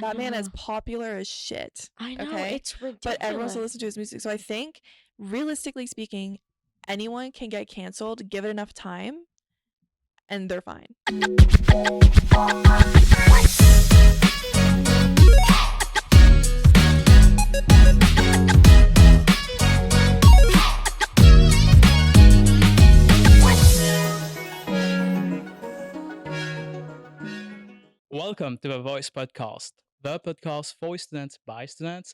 That man is know. popular as shit. I know, okay? it's ridiculous. But everyone still listens to his music. So I think, realistically speaking, anyone can get canceled. Give it enough time, and they're fine. Welcome to the Voice Podcast, the podcast for students by students.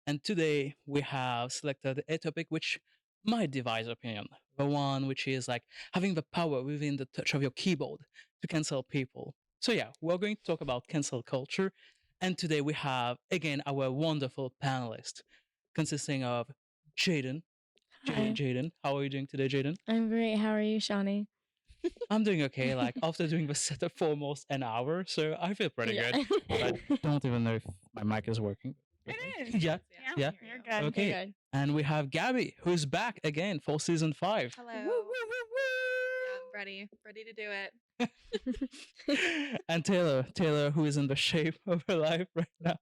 And today we have selected a topic which might divide opinion. The one which is like having the power within the touch of your keyboard to cancel people. So yeah, we're going to talk about cancel culture. And today we have again our wonderful panelist consisting of Jaden. Hi. Jaden, how are you doing today, Jaden? I'm great. How are you, Shawnee? I'm doing okay. Like after doing the setup for almost an hour, so I feel pretty good. I don't even know if my mic is working. It is. Yeah. Yeah. You're good. Okay. Good. And we have Gabby, who's back again for season 5. Hello. Woo, woo, Yeah, I'm ready to do it. And Taylor, who is in the shape of her life right now.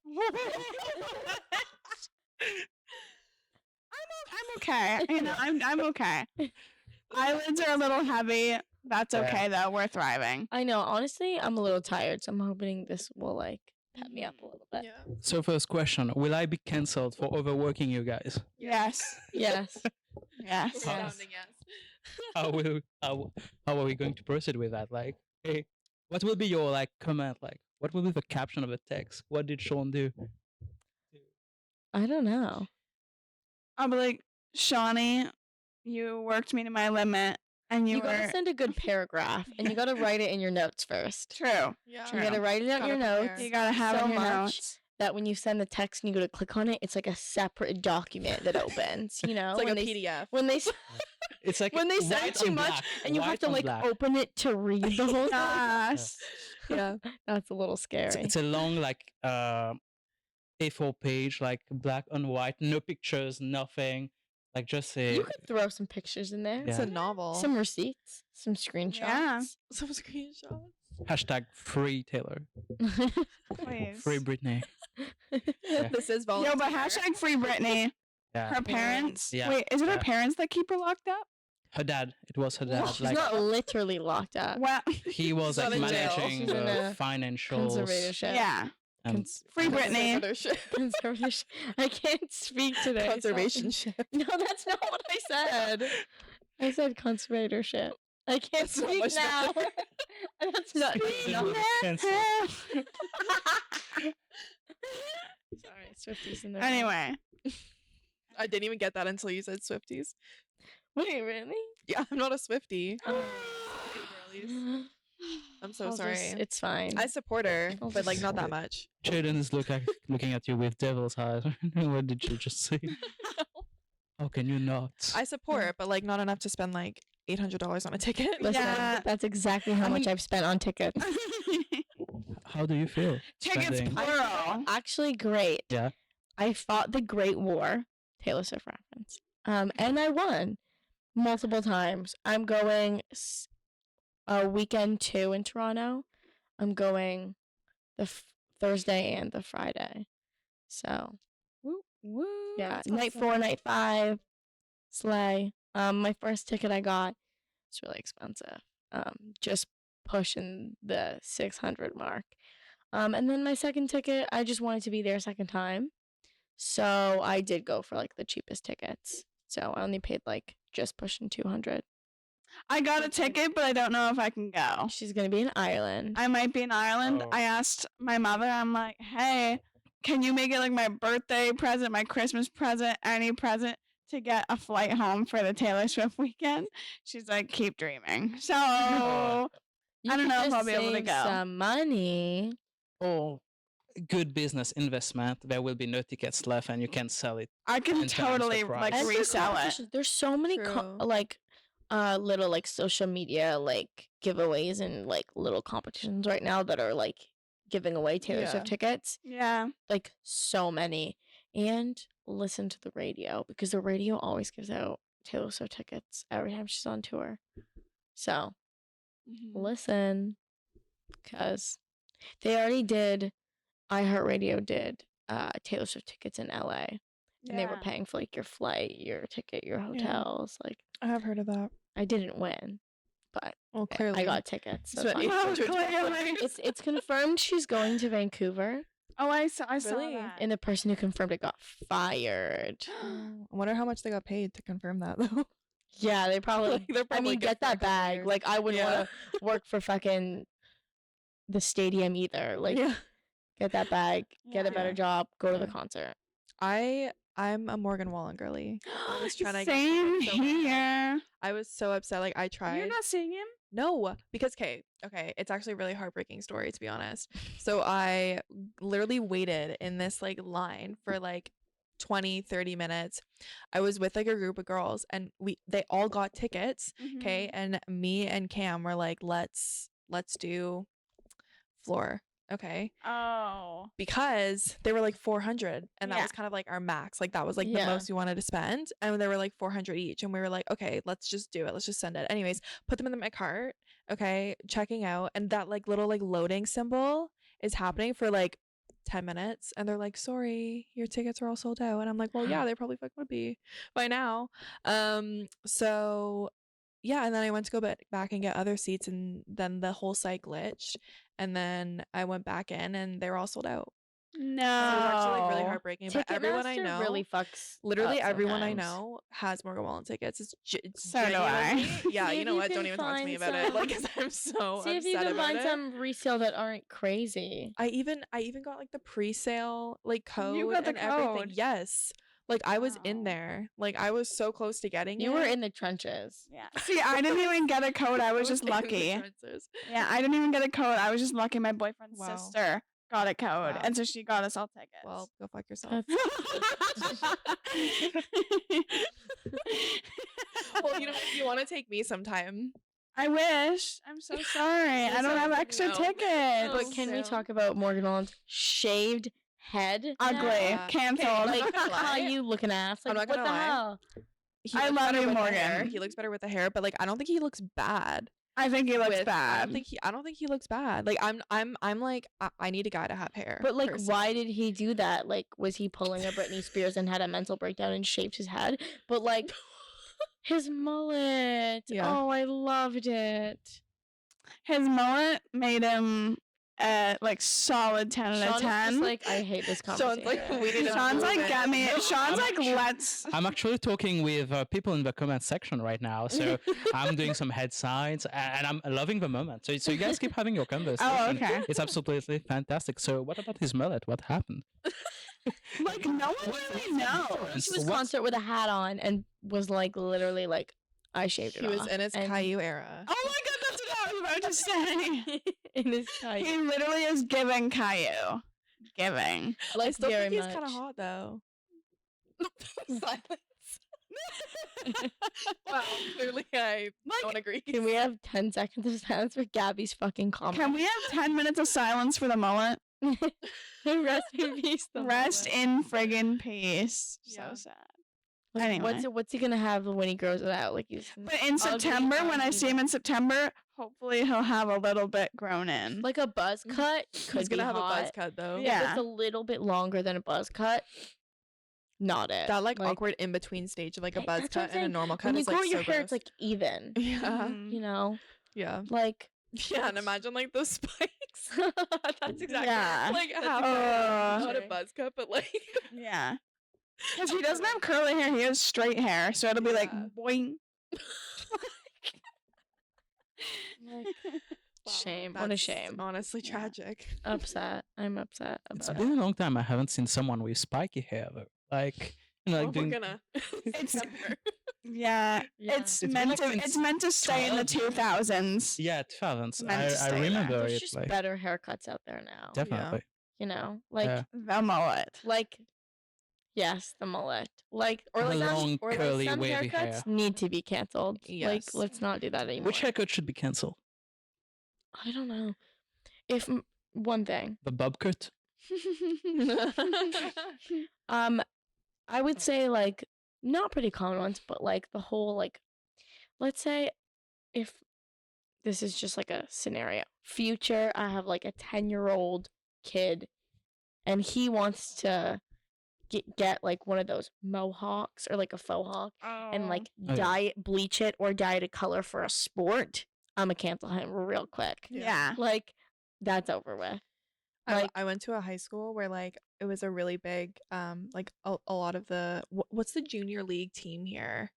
I'm okay. You know, I'm okay. Eyelids are a little heavy. That's Yeah. okay though. We're thriving. I know. Honestly, I'm a little tired, so I'm hoping this will like pep me up a little bit. Yeah. So first question, will I be cancelled for overworking you guys? Yes. Yes. Yes. Yes. How are we going to proceed with that? Like, hey, what will be your like comment? Like, what will be the caption of the text? What did Sean do? I don't know. I'll be like, Shawnee, you worked me to my limit, and you gotta were send a good paragraph, and you gotta write it in your notes first. true. Yeah. You gotta write it out in your Gotta notes. prepare. You gotta have so it in your much notes. that when you send the text and you go to click on it, it's like a separate document that opens. You know, It's like when a they PDF. when they s- It's like when they send white too on much black, and you have white to on like black. open it to read the whole thing. Yes. Yeah, that's a little scary. It's a long like A4 page, like black on white, no pictures, nothing. Like just a You could throw some pictures in there. It's Yeah. a novel. Some receipts, some screenshots. Yeah. Some screenshots. hashtag free Taylor, Please. free Britney. Yeah. This is volunteer. Yo, but hashtag free Britney. Yeah, Her parents. Yeah. Wait, is it Yeah. her parents that keep her locked up? her dad. It was her dad. She's like not literally locked up. Well, he was She's like not in jail. managing She's in the a financials. Conservatorship. yeah. And Free Britney. Conservatorship. I can't speak today. Conservationship. No, that's not what I said. I said conservatorship. I can't That's not speak much now. That's not. Speaking no. of cancel. Sorry, Swifties in there. Anyway, I didn't even get that until you said Swifties. Wait, really? Yeah, I'm not a Swiftie. Oh. Girlies. I'm so I'll sorry. it's fine. I support her, I'll but like just- not that much. Jaden is looking at you with devil's eyes. What did you just say? How can you not? I support, but like not enough to spend like $800 on a ticket. Listen, Yeah. that's exactly how I much mean- I've spent on tickets. How do you feel? tickets spending- plural. Actually, great. Yeah. I fought the Great War, Taylor Swift reference, and I won multiple times. I'm going a weekend 2 in Toronto. I'm going the Thursday and the Friday. So Woo. yeah, That's night awesome. 4, night 5, slay. My first ticket I got, it's really expensive. Just pushing the 600 mark. And then my second ticket, I just wanted to be there a second time. So I did go for like the cheapest tickets. So I only paid like just pushing 200. I got a ticket, but I don't know if I can go. She's gonna be in Ireland. I might be in Ireland. Oh. I asked my mother, I'm like, hey, can you make it like my birthday present, my Christmas present, any present to get a flight home for the Taylor Swift weekend? She's like, keep dreaming. So, You I don't could know if just I'll be able to save go. some money. Or good business investment. There will be no tickets left, and you can sell it. I can 10 times the totally price. like And for resell it. competitions, there's so many True. like little like social media like giveaways and like little competitions right now that are like giving away Taylor Yeah. Swift tickets. Yeah. Like so many. And listen to the radio because the radio always gives out Taylor Swift tickets every time she's on tour. So Mhm. listen, because they already did iHeartRadio did Taylor Swift tickets in LA. And they were paying for like your flight, your ticket, your hotels. Like I have heard of that. I didn't win, but Well, clearly I got tickets. So So fine. you- Oh, Twitch clearly. It's confirmed she's going to Vancouver, Oh, I saw Really? that. and the person who confirmed it got fired. I wonder how much they got paid to confirm that though. Yeah, they probably. Like, they're I probably mean, good get for a that couple bag. years. Like I wouldn't Yeah. want to work for fucking the stadium either. Like yeah. get that bag, get a Yeah. better job, go to the Yeah. concert. I'm a Morgan Wallen girly. I was trying to get Same tickets so bad. here. I was so upset. Like I tried. You're not seeing him? No, because okay, it's actually a really heartbreaking story to be honest. So I literally waited in this like line for like 20-30 minutes. I was with like a group of girls and they all got tickets, okay? And me and Cam were like, let's do floor, okay? Oh. Because they were like 400 and that Yeah. was kind of like our max. Like that was like the Yeah. most we wanted to spend, and they were like 400 each, and we were like, okay, let's just do it, let's just send it. Anyways, put them in my cart, okay, checking out, and that like little like loading symbol is happening for like 10 minutes, and they're like, sorry, your tickets are all sold out. And I'm like, well, yeah, they probably fucking would be by now. So yeah, and then I went to go back and get other seats, and then the whole site glitched, and then I went back in and they were all sold out. No. So it was actually like really heartbreaking. But everyone I Ticketmaster know, really fucks. literally up everyone I sometimes. know has Morgan Wallen tickets. It's So do I. genuinely- Yeah, See you if know you what? Don't can even talk to me find about it. Like, some- 'cause I'm so See if you upset can about find it. some resale that aren't crazy. I even got like the pre-sale like code You got the and everything. code? Yes. Like I was in Wow. there. Like I was so close to getting You it. were in the trenches. Yeah. See, I didn't even get a code. I was just in the lucky. trenches. Yeah, I didn't even get a code. I was just lucky. My boyfriend's Wow. sister got a code, Wow. and so she got us all tickets. Well, go fuck yourself. Well, you know, if you want to take me sometime. I wish. I'm so sorry. I don't have extra No. tickets. But can we No. talk about Morgan Wallen's shaved head? Ugly. Yeah. Canceled. Okay, Like, not gonna how lie. you looking ass? I'm Like, not what gonna the lie. hell? He I looks love better you, with the hair. Morgan. He looks better with the hair, but like I don't think he looks bad. I think he looks with- I bad. don't think he looks bad. Like I'm like I need a guy to have hair. But like, personally. why did he do that? Like, was he pulling a Britney Spears and had a mental breakdown and shaved his head? But like, his mullet. Yeah. Oh, I loved it. His mullet made him like solid 10 out Sean of is 10. just like, I hate this Sean's conversation. like, we need to Sean's move like, it. get me. No, Sean's I'm like, actually- let's. I'm actually talking with people in the comment section right now, so I'm doing some head signs and I'm loving the moment. So you guys keep having your conversation. Oh, okay. It's absolutely fantastic. So what about his mullet? What happened? Like, no one really knows. He was What's- concert with a hat on and was like, literally like, I shaved it He was off. in his And- Caillou era. Oh my god, that's what I was about to say. in his tight. He literally is giving Caillou. Giving. I Like, still very think he's kind much. of hot though. Silence. Wow, clearly I don't agree. Can we have 10 seconds of silence for Gabby's fucking comment? Can we have 10 minutes of silence for the mullet? Rest in peace. the Rest mullet. in friggin' peace. Yeah. So sad. Like, Anyway. what's he gonna have when he grows it out? Like he's But in September, when I see him in September, hopefully he'll have a little bit grown in. like a buzz cut. Could He's gonna be have hot. a buzz cut though. Yeah. If it's a little bit longer than a buzz cut, not it. That like awkward in between stage of like a Right, buzz that's what I'm cut and a saying. normal cut When you is grow like your so hair, it's gross. like even. Yeah. Mhm. You know, Yeah. like Yeah, and imagine like those spikes. That's exactly Yeah. like That's how exactly not a what- buzz cut, but like Yeah. Because he doesn't have curly hair, he has straight hair. So it'll be like Yeah. boing. shame. What a that's shame. Honestly, Yeah. tragic. Upset. I'm upset It's about been a long time I haven't seen someone with spiky hair though. Like, you know, like Well, doing we're gonna. It's- September. Yeah. Yeah. It's It's meant been, to like, it's since meant to stay in the 2000s. 2000s. Yeah, 2000s. Meant to I stay remember there. There's it. just Like, better haircuts out there now. definitely. You know, like Yeah. The mullet. like yes, the mullet. Like or The like long, or like curly, some wavy haircuts hair. need to be canceled. Like Yes. let's not do that anymore. Which haircut should be cancelled? I don't know. If one thing, The bob cut? I would say like not pretty common ones, but like the whole like, let's say if this is just like a scenario. Future, I have like a 10-year-old kid and he wants to get like one of those mohawks or like a faux hawk and like Oh, yeah. bleach it or dye it a color for a sport. I'm gonna cancel him real quick. Yeah. Like, that's over with. Like, I went to a high school where like it was a really big like a lot of the what's the junior league team here,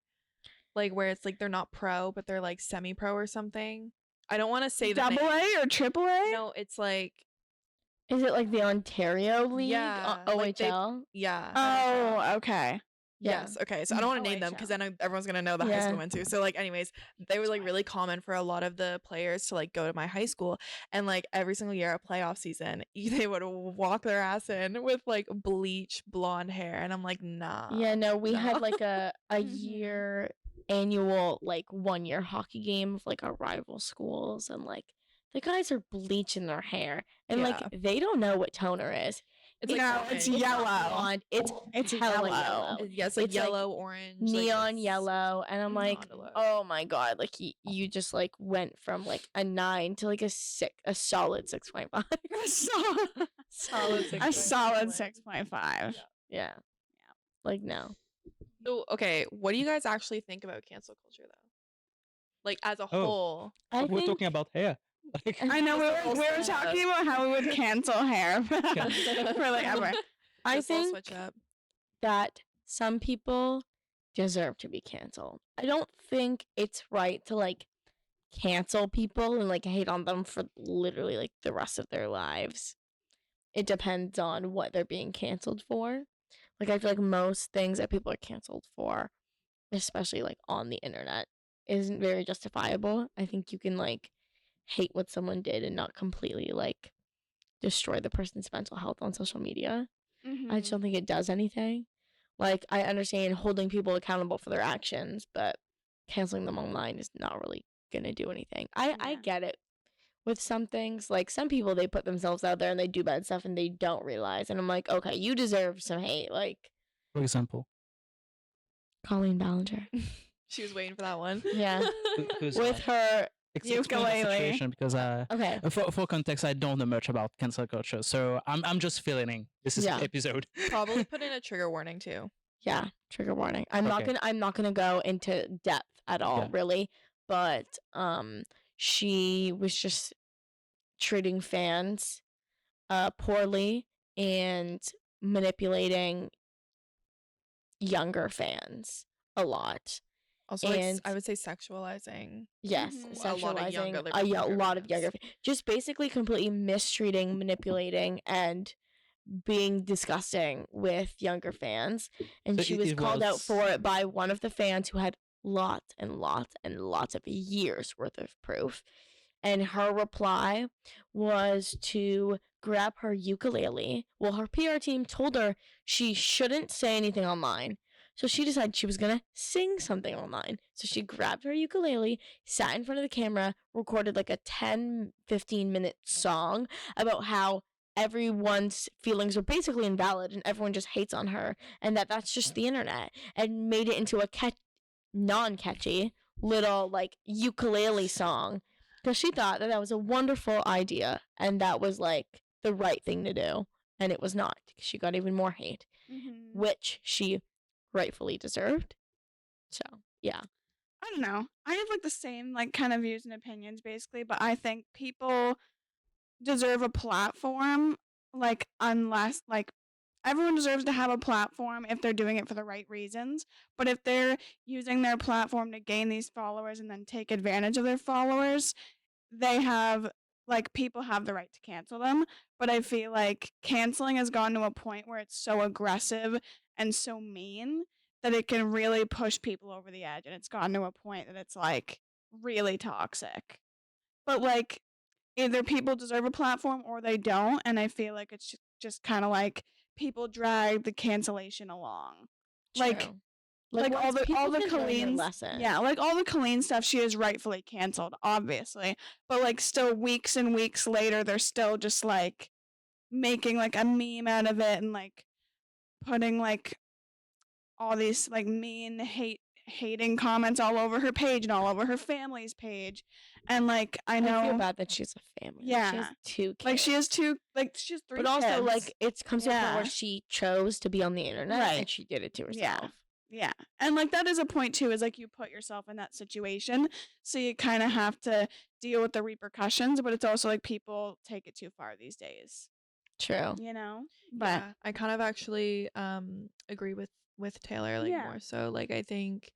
like where it's like they're not pro but they're like semi-pro or something. I don't want to say the Double name. A or triple A? No, it's like is it like the Ontario League? Yeah, like they- OHL? yeah. Oh, okay. Yeah. Yes. Okay. So I don't want to name them because OHL. then everyone's gonna know the high Yeah. school I went to. So like, anyways, they were like really common for a lot of the players to like go to my high school, and like every single year of playoff season, they would walk their ass in with like bleach blonde hair, and I'm like, nah. Yeah, no, we had no. like a Mhm. year annual like 1 year hockey game of like our rival schools, and like the guys are bleaching their hair and like Yeah. they don't know what toner is. It's like No, orange. it's not yellow. blonde, it's It's hella yellow. Yes, like It's, like, yellow, orange, like, neon it's- yellow, and I'm like, not a look. oh my god, like you just like went from like a 9 to like a solid 6.5. Solid A 6.5. solid 6.5. Yeah. Like, no. So okay, what do you guys actually think about cancel culture though? Like as a Oh. whole. I We're think talking about hair. Like, I know we Let's all were switch up. talking about how we would cancel hair for like ever. I Let's all think switch up. that some people deserve to be canceled. I don't think it's right to like cancel people and like hate on them for literally like the rest of their lives. It depends on what they're being canceled for. Like, I feel like most things that people are canceled for, especially like on the internet, isn't very justifiable. I think you can like hate what someone did and not completely like destroy the person's mental health on social media. I just don't think it does anything. Like, I understand holding people accountable for their actions, but canceling them online is not really gonna do anything. I Yeah. get it with some things. Like, some people, they put themselves out there and they do bad stuff and they don't realize. And I'm like, okay, you deserve some hate. Like, for example, Colleen Ballinger. She was waiting for that one. Yeah. who's With her. explain the ukulele. situation because Okay. for context, I don't know much about cancel culture, so I'm just feeling this is Yeah. episode. Probably put in a trigger warning too. Yeah, trigger warning. I'm Okay. not gonna go into depth at all, Yeah. really. But she was just treating fans poorly and manipulating younger fans a lot. Also, like, And- I would say sexualizing. Yes, Mhm. A lot of younger, sexualizing like, a younger lot of fans. younger, just basically completely mistreating, manipulating, and being disgusting with younger fans. And So she it- was it called out was- for it by one of the fans who had lots and lots and lots of years worth of proof. And her reply was to grab her ukulele. Well, her PR team told her she shouldn't say anything online. So she decided she was going to sing something online. So she grabbed her ukulele, sat in front of the camera, recorded like a 10-15 minute song about how everyone's feelings are basically invalid and everyone just hates on her and that's just the internet, and made it into a non-catchy little like ukulele song because she thought that was a wonderful idea and that was like the right thing to do, and it was not. She got even more hate, which she rightfully deserved. So yeah. I don't know. I have like the same like kind of views and opinions basically, but I think people deserve a platform, like unless like everyone deserves to have a platform if they're doing it for the right reasons. But if they're using their platform to gain these followers and then take advantage of their followers, they have like people have the right to cancel them. But I feel like canceling has gone to a point where it's so aggressive and so mean that it can really push people over the edge, and it's gotten to a point that it's like really toxic. But like either people deserve a platform or they don't, and I feel like it's just kind of like people drag the cancellation along. Like True. like all once the people can learn their Colleen's lesson. yeah, like all the Colleen stuff, she is rightfully canceled, obviously. But like still weeks and weeks later, they're still just like making like a meme out of it and like putting like all these like mean hating comments all over her page and all over her family's page. And like I I feel know bad that she has a family. She Yeah. has 2 kids. like she has three But also, kids. like, it comes to a point Yeah. where she chose to be on the internet and Right. she did it to Yeah. herself. Yeah. And like that is a point too, is like you put yourself in that situation. So you kind of have to deal with the repercussions, but it's also like people take it too far these days, True. you know? But Yeah, I kind of actually agree with Taylor, like Yeah. more so. Like I think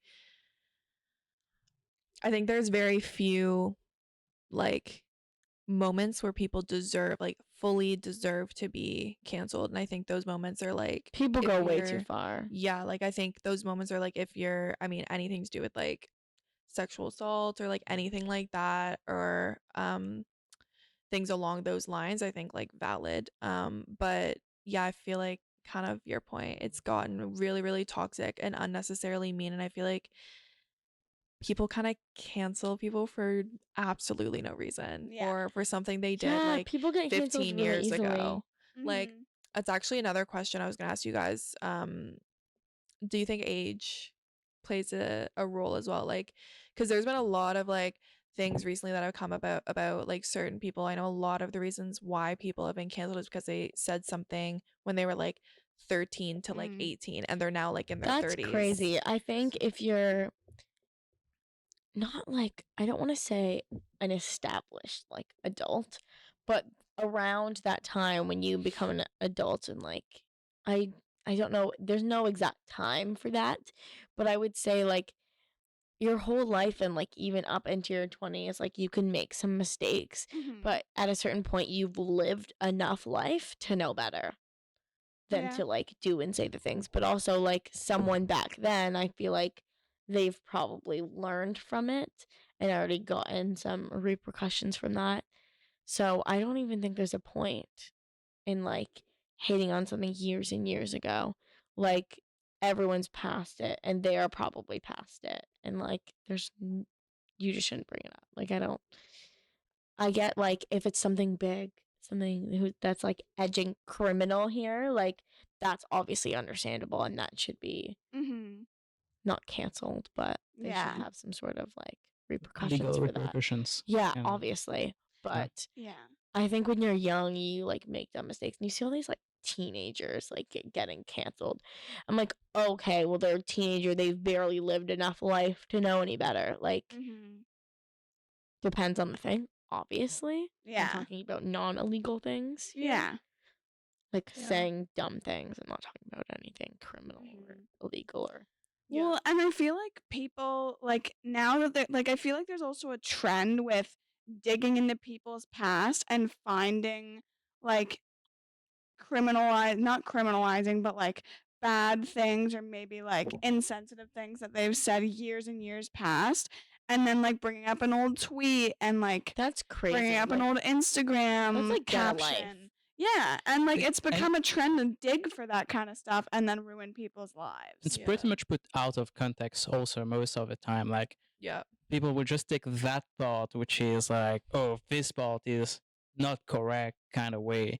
there's very few like moments where people fully deserve to be canceled, and I think those moments are like People if go way too you're- far. Yeah, like I think those moments are like if you're anything to do with like sexual assault or like anything like that, or things along those lines, I think like valid. But yeah, I feel like kind of your point, it's gotten really, really toxic and unnecessarily mean, and I feel like people kind of cancel people for absolutely no reason, Yeah. or for something they did Yeah, like people get canceled 15 really years easily. ago. Like Mhm. it's actually another question I was gonna ask you guys. Do you think age plays a role as well? Like, because there's been a lot of like things recently that have come about like certain people. I know a lot of the reasons why people have been canceled is because they said something when they were like 13 to like 18, and they're now like in their That's 30s. crazy. I think if you're not like, I don't want to say an established like adult, but around that time when you become an adult, and like I I don't know, there's no exact time for that, but I would say like your whole life and like even up into your 20s, like you can make some mistakes, Mhm. but at a certain point you've lived enough life to know better than Yeah. to like do and say the things. But also like someone back then, I feel like they've probably learned from it and already gotten some repercussions from that. So I don't even think there's a point in like hating on something years and years ago. Like everyone's past it and they are probably past it. And like you just shouldn't bring it up. Like I get like if it's something big, that's like edging criminal here, like that's obviously understandable and that should be Mhm. not canceled, but they Yeah. should have some sort of like repercussions Legal for that. repercussions. Yeah, Yeah. obviously. But Yeah. I think when you're young, you like make dumb mistakes and you see all these like teenagers like getting canceled. I'm like, okay, well they're a teenager, they've barely lived enough life to know any better. Like Mhm. depends on the thing, obviously. Yeah. I'm talking about non-illegal things here. Yeah. Like Yeah. saying dumb things. I'm not talking about anything criminal or illegal or Yeah. Well, and I feel like people like now that they're like I feel like there's also a trend with digging into people's past and finding like not criminalizing, but like bad things or maybe like insensitive things that they've said years and years past, and then like bringing up an old tweet and like that's crazy. bringing up an like, old Instagram like get a life. caption. Yeah, and like Like, it's become a trend to dig for that kind of stuff and then ruin people's lives. It's Yeah. pretty much put out of context also most of the time. Like Yeah. people will just take that thought, which is like, oh, this part is not correct kind of way.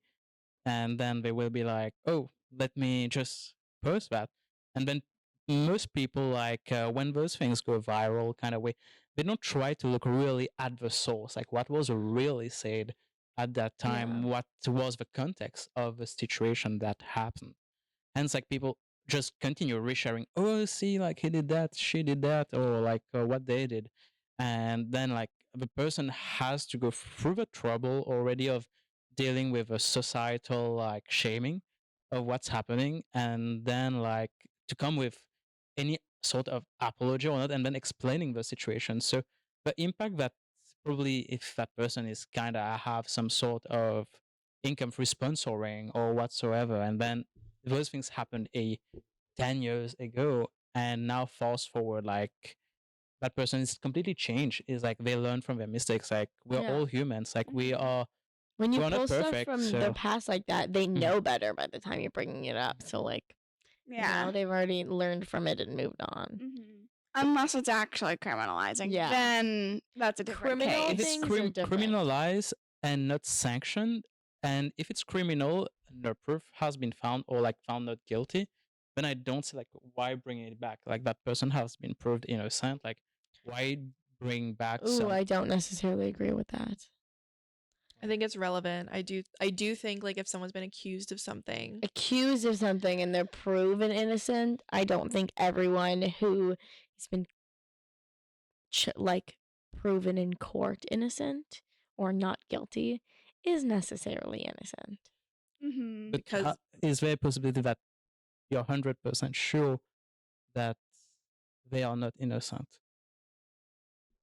And then they will be like, oh, let me just post that. And then most people, like when those things go viral kind of way, they don't try to look really at the source, like what was really said at that time, Yeah. what was the context of the situation that happened. Hence, like people just continue resharing. Oh, see, like he did that, she did that, or like what they did, and then like the person has to go through the trouble already of dealing with a societal like shaming of what's happening, and then like to come with any sort of apology or not, and then explaining the situation. So the impact that probably if that person is kind of have some sort of income through sponsoring or whatsoever, and then those things happened 10 years ago, and now fast forward, like that person is completely changed, is like they learn from their mistakes, like we're Yeah. all humans, like we Mhm. are When you we're not pull stuff perfect, from so their past like that, they know better by the time you're bringing it up. So like, Yeah. they've already learned from it and moved on. Mhm. Unless it's actually criminalizing, Yeah. then that's a different Criminal if case. it's things are different. criminalized and not sanctioned, and if it's criminal, no proof has been found or like found not guilty, then I don't see like why bring it back. Like that person has been proved innocent. Like why bring back Ooh, some? I don't necessarily agree with that. I think it's relevant. I do think like if someone's been accused of something, Accused of something and they're proven innocent, I don't think everyone who has been like proven in court innocent or not guilty is necessarily innocent. Mm-hmm. But because is there a possibility that you're 100% sure that they are not innocent?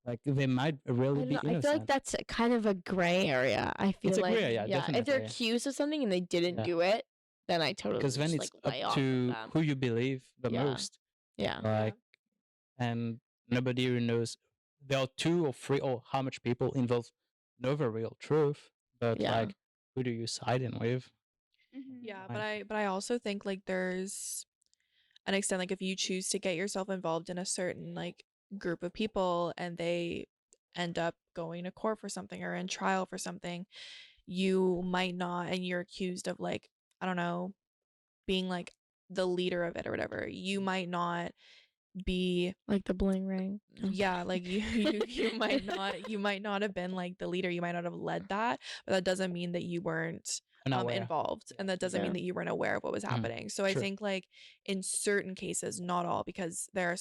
Like they might I really don't be know. I feel like innocent. that's kind of a gray area. I feel It's a like gray area, yeah, if they're definitely. accused of something and they didn't Yeah. do it, then I totally Because then just it's like up lay off of to them. who you believe the Yeah. most. Yeah. Like, and nobody who knows. There are 2 or 3 or how much people involved know the real truth, but Yeah. like, who do you side in with? Mm-hmm. yeah, Fine. but I also think like there's an extent like if you choose to get yourself involved in a certain like group of people and they end up going to court for something or in trial for something, you might not, and you're accused of like, I don't know, being like the leader of it or whatever. You might not be Like the bling ring. No, I'm yeah, kidding. like you might not have been like the leader. You might not have led that, but that doesn't mean that you weren't Unaware. involved, and that doesn't mean Yeah. that you weren't aware of what was happening. So I true. think like in certain cases, not all, because there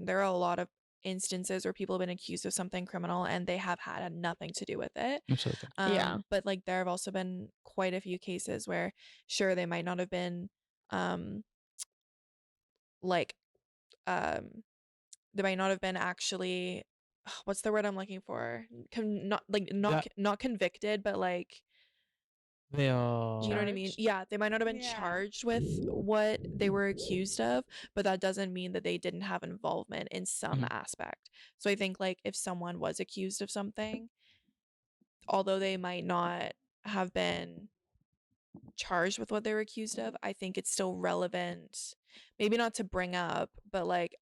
are a lot of instances where people have been accused of something criminal and they have had nothing to do with it. Absolutely. Yeah. But like there have also been quite a few cases where sure they might not have been like they might not have been actually what's the word I'm looking for? Not convicted, but like They are. you know what I mean? Charged? Yeah, they might not have been Yeah. charged with what they were accused of, but that doesn't mean that they didn't have involvement in some aspect. So I think like if someone was accused of something, although they might not have been charged with what they were accused of, I think it's still relevant. Maybe not to bring up, but like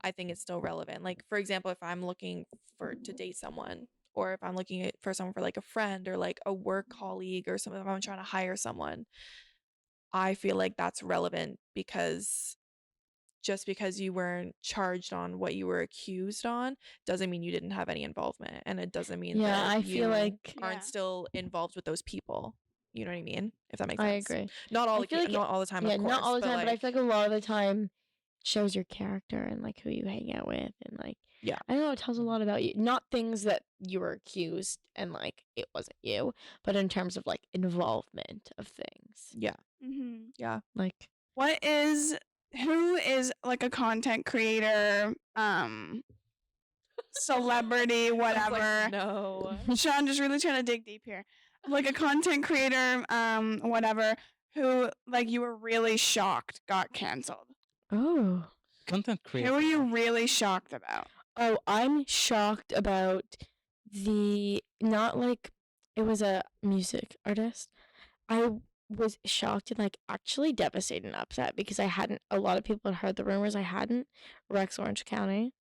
I think it's still relevant. Like for example, if I'm looking for to date someone, or if I'm looking for someone for like a friend or like a work colleague or something, if I'm trying to hire someone, I feel like that's relevant because just because you weren't charged on what you were accused on doesn't mean you didn't have any involvement, and it doesn't mean Yeah, that I you feel like aren't Yeah. still involved with those people. You know what I mean? If that makes I sense. agree. Not all I feel like not all the time, yeah, of course. not all the time, but I like, feel like a lot of the time shows your character and like who you hang out with and like Yeah. I don't know, it tells a lot about you. Not things that you were accused and like it wasn't you, but in terms of like involvement of things. yeah, Mm-hmm. yeah. Like Who is like a content creator, celebrity, I was like, whatever? no. Sean, just really trying to dig deep here. Like a content creator, whatever, who like you were really shocked got canceled. oh. Content Who creator. were you really shocked about? Oh, I'm shocked about not like it was a music artist. I was shocked and like actually devastated and upset because a lot of people had heard the rumors. I hadn't. Rex Orange County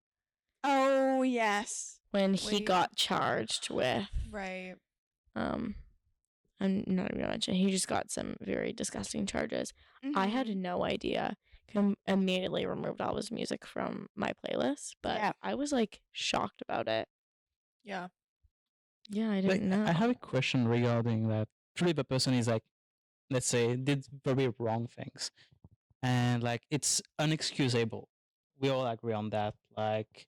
Oh yes. when he Wait. got charged with Right. I'm not even gonna mention. He just got some very disgusting charges. I had Mhm. no idea. Immediately removed all his music from my playlist, but Yeah. I was like shocked about it. Yeah. Yeah, I Like, didn't know. I have a question regarding that. Truly, the person is like, let's say, did very wrong things, and like it's unexcusable. We all agree on that. Like,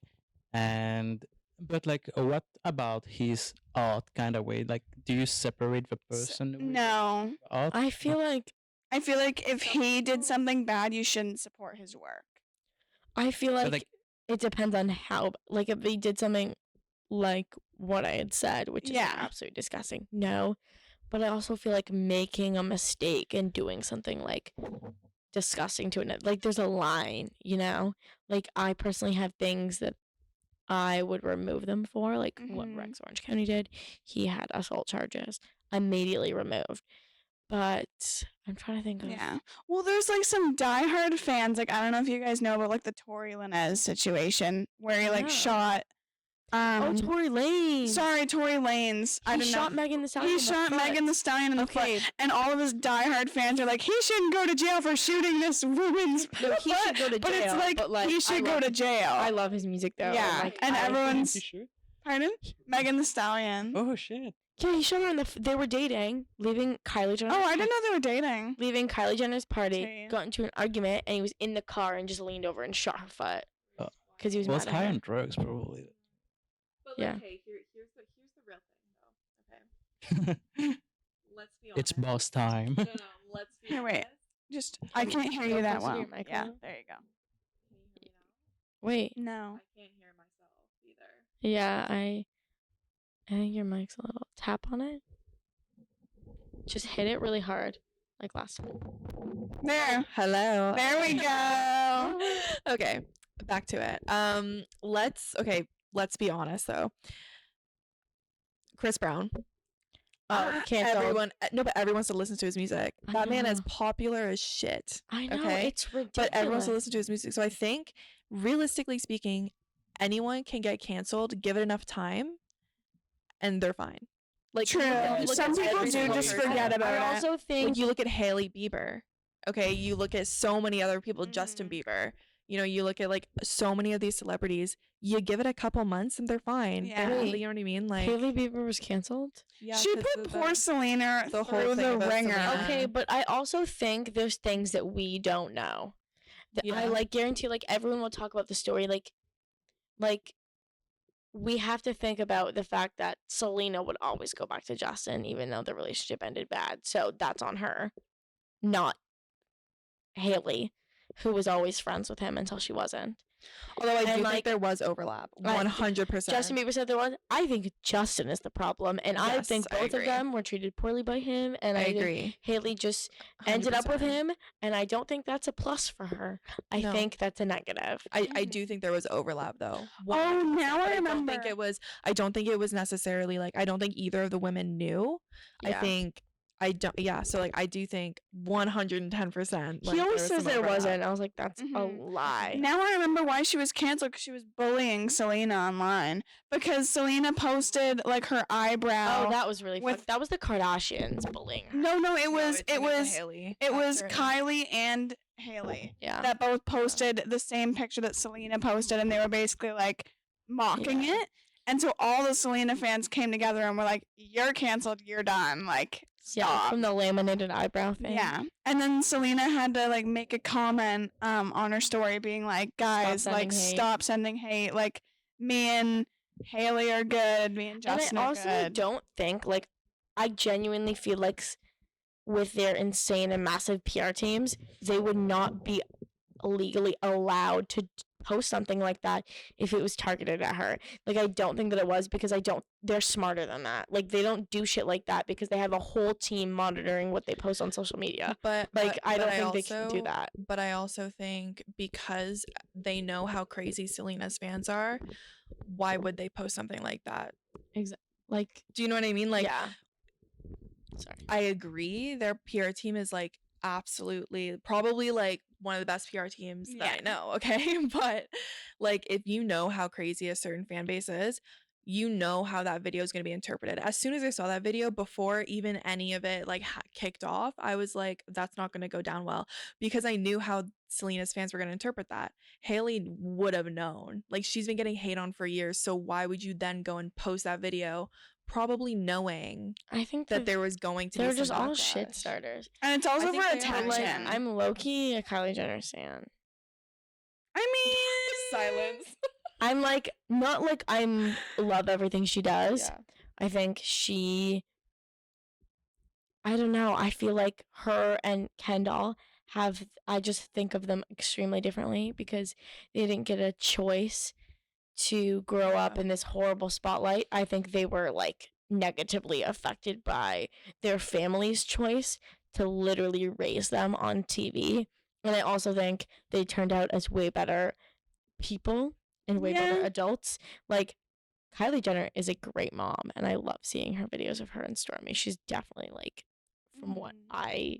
but like, what about his art kind of way? Like, do you separate the person? with No. the art? I feel like I feel like if he did something bad, you shouldn't support his work. But, like it depends on how like if he did something like what I had said, which is like, Yeah. absolutely disgusting. No. But I also feel like making a mistake and doing something like disgusting to it. Like there's a line, you know? Like I personally have things that I would remove them for, like what Mhm. Rex Orange County did. He had assault charges immediately removed. But I'm trying to think of Yeah. Well, there's like some diehard fans. Like I don't know if you guys know about like the Tory Lanez situation where he like Yeah. shot Tory Lanez. Sorry, Tory Lanez. I He didn't shot know. Megan Thee Stallion. He in the shot foot. Megan Thee Stallion in the Okay. foot, and all of his diehard fans are like, he shouldn't go to jail for shooting this woman's No, he should go to But it's jail, like, but, like, he I should go love to his- jail. I love his music though. Yeah, like, and I- everyone's You sure? pardon? Megan Thee Stallion. Oh shit. Yeah, he shot her in the. They were dating, leaving Kylie Jenner. Oh, I didn't know they were dating. Leaving Kylie Jenner's party, Okay. got into an argument, and he was in the car and just leaned over and shot her foot Oh. because he was Was mad high at on her. drugs, probably. But Yeah. okay, here's the real thing though. Okay. Let's be honest. It's boss time. No, let's be Here, wait. honest. Just, I can't hear you Go that closer to well. your mic a Yeah, little. there you go. Can you hear me now? Wait, No. I can't hear myself either. yeah, I think your mic's a little. Tap on it. Just hit it really hard, like last time. There. Hello. There we go. Okay, back to it. Let's be honest though. Oh, Chris Brown. canceled. Everyone still listens to his music. I That man is know. popular as shit. I know okay, it's ridiculous. But everyone still listens to his music. So I think, realistically speaking, anyone can get canceled. Give it enough time, and they're fine. Like True. look Some at people every do single just person. forget about I it. also think Like you look at Hailey Bieber. Okay, you look at so many other people. Justin Mhm. Bieber. You know, you look at like so many of these celebrities. You give it a couple months and they're fine. Yeah. And, Wait. you know what I mean? Like Haley Bieber was canceled. yeah, She 'cause put of poor Selena the whole through thing the about ringer. Selena. Okay, but I also think there's things that we don't know. That I Yeah. like guarantee like everyone will talk about the story like we have to think about the fact that Selena would always go back to Justin even though the relationship ended bad. So that's on her, not Haley, who was always friends with him until she wasn't. Although I And, do like, think there was overlap. I- 100%. Justin Bieber said there was. I think Justin is the problem, and I Yes, think I both of agree. them were treated poorly by him. And I think agree. Haley just ended up with 100%. him, and I don't think that's a plus for her. I No. think that's a negative. I do think there was overlap though. Oh, now I But remember. I don't think it was necessarily like I don't think either of the women knew. Yeah. So like I do think 110%. He always says there wasn't. I was like, that's a Mhm. lie. Now I remember why she was canceled, because she was bullying Selena online. Because Selena posted like her eyebrow. Oh, that was really with- that was the Kardashians bullying her. No, it was Haley. it was Kylie and Haley Yeah. that both posted the same picture that Selena posted, and they were basically like mocking Yeah. it. And so all the Selena fans came together and were like, "You're canceled. You're done. Like, Yeah, stop." from the laminated eyebrow thing. Yeah. And then Selena had to like make a comment on her story being like, "Guys, like sending hate." stop sending hate. Like me and Haley are good. Me and Justin and I are also good." don't think like I genuinely feel like with their insane and massive PR teams, they would not be legally allowed to post something like that if it was targeted at her. Like I don't think that it was, because they're smarter than that. Like they don't do shit like that because they have a whole team monitoring what they post on social media. But Like I don't but think they can do that. But I also think because they know how crazy Selena's fans are, why would they post something like that? Like Do you know what I mean? Like yeah. Sorry. I agree. Their PR team is like absolutely probably like one of the best PR teams that I Yeah. know. Okay. But like if you know how crazy a certain fan base is, you know how that video is going to be interpreted. As soon as I saw that video, before even any of it like kicked off, I was like, that's not going to go down well, because I knew how Selena's fans were going to interpret that. Haley would have known. Like she's been getting hate on for years. So why would you then go and post that video, probably knowing I think that there was going to be they're some just all shit backlash? starters. And it's also I think for they are, attention. like, I'm low-key a Kylie Jenner stan. I mean, Silence. I'm like not like I'm love everything she does. Yeah. I think I don't know. I feel like her and Kendall I just think of them extremely differently because they didn't get a choice to grow up Yeah. in this horrible spotlight. I think they were like negatively affected by their family's choice to literally raise them on TV. And I also think they turned out as way better people and way better Yeah. adults. Like Kylie Jenner is a great mom, and I love seeing her videos of her and Stormy. She's definitely like, from what Mhm. I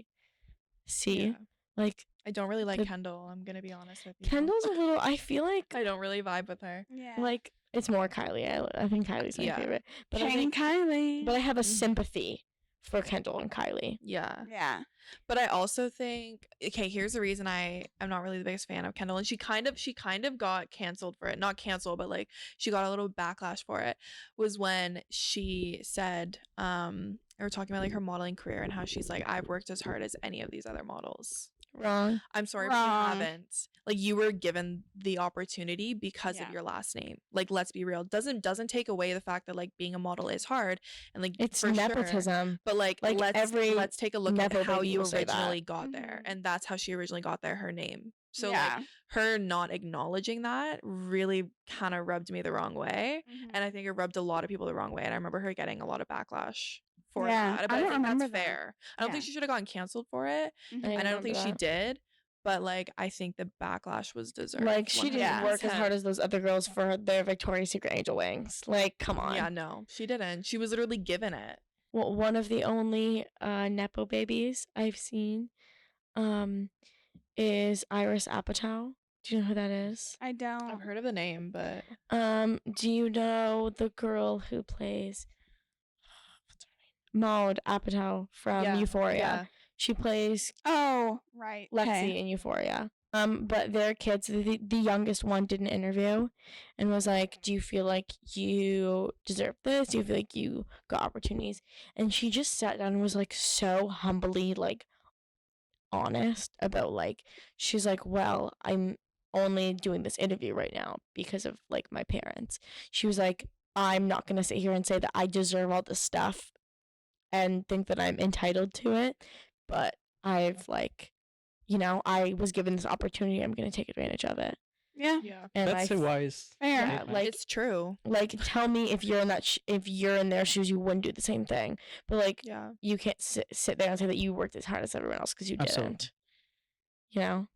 see, Yeah. Like I don't really like The- Kendall. I'm gonna be honest with you. Kendall's a little. I feel like I don't really vibe with her. Yeah. like it's more Kylie. I think Kylie's my Yeah. favorite. But I King think, Kylie. but I have a Mhm. sympathy for Kendall and Kylie. Yeah. yeah. But I also think, okay, here's the reason I'm not really the biggest fan of Kendall, and she kind of got canceled for it. Not canceled, but like she got a little backlash for it. Was when she said, we were talking about like her modeling career and how she's like, I've worked as hard as any of these other models. Wrong. I'm sorry, but you Wrong. haven't. Like you were given the opportunity because Yeah. of your last name. Like let's be real. Doesn't take away the fact that like being a model is hard and like It's for sure. nepotism. But like every let's take a look at Nepo how baby you will say that. originally got there. Mhm. And that's how she originally got there, her name. So yeah. like her not acknowledging that really kind of rubbed me the wrong way. Mhm. And I think it rubbed a lot of people the wrong way. And I remember her getting a lot of backlash for Yeah, that. I But I, don't think remember that's that. fair. I don't think Yeah. she should have gotten canceled for it. Mhm. I And I don't think remember she that. did. But like I think the backlash was deserved. Like she didn't 100%. work as hard as those other girls for their Victoria's Secret angel wings. Like, come on. Yeah, no, she didn't. She was literally given it. Well, one of the only nepo babies I've seen is Iris Apatow. Do you know who that is? I don't. I've heard of the name, but Do you know the girl who plays what's her name? Maud Apatow from yeah, Euphoria? yeah. She plays Oh, right. Lexi Okay. in Euphoria. But their kids, the youngest one did an interview and was like, do you feel like you deserve this? Do you feel like you got opportunities? And she just sat down and was like so humbly like honest about like, she's like, well, I'm only doing this interview right now because of like my parents. She was like, I'm not going to sit here and say that I deserve all this stuff and think that I'm entitled to it, but I've like, you know, I was given this opportunity. I'm gonna take advantage of it. Yeah. Yeah. And That's a wise Fair. Yeah, statement. like- It's true. like, tell me if you're in that, if you're in their shoes, you wouldn't do the same thing. But like, Yeah. you can't sit there and say that you worked as hard as everyone else because you Absolutely. didn't. You know.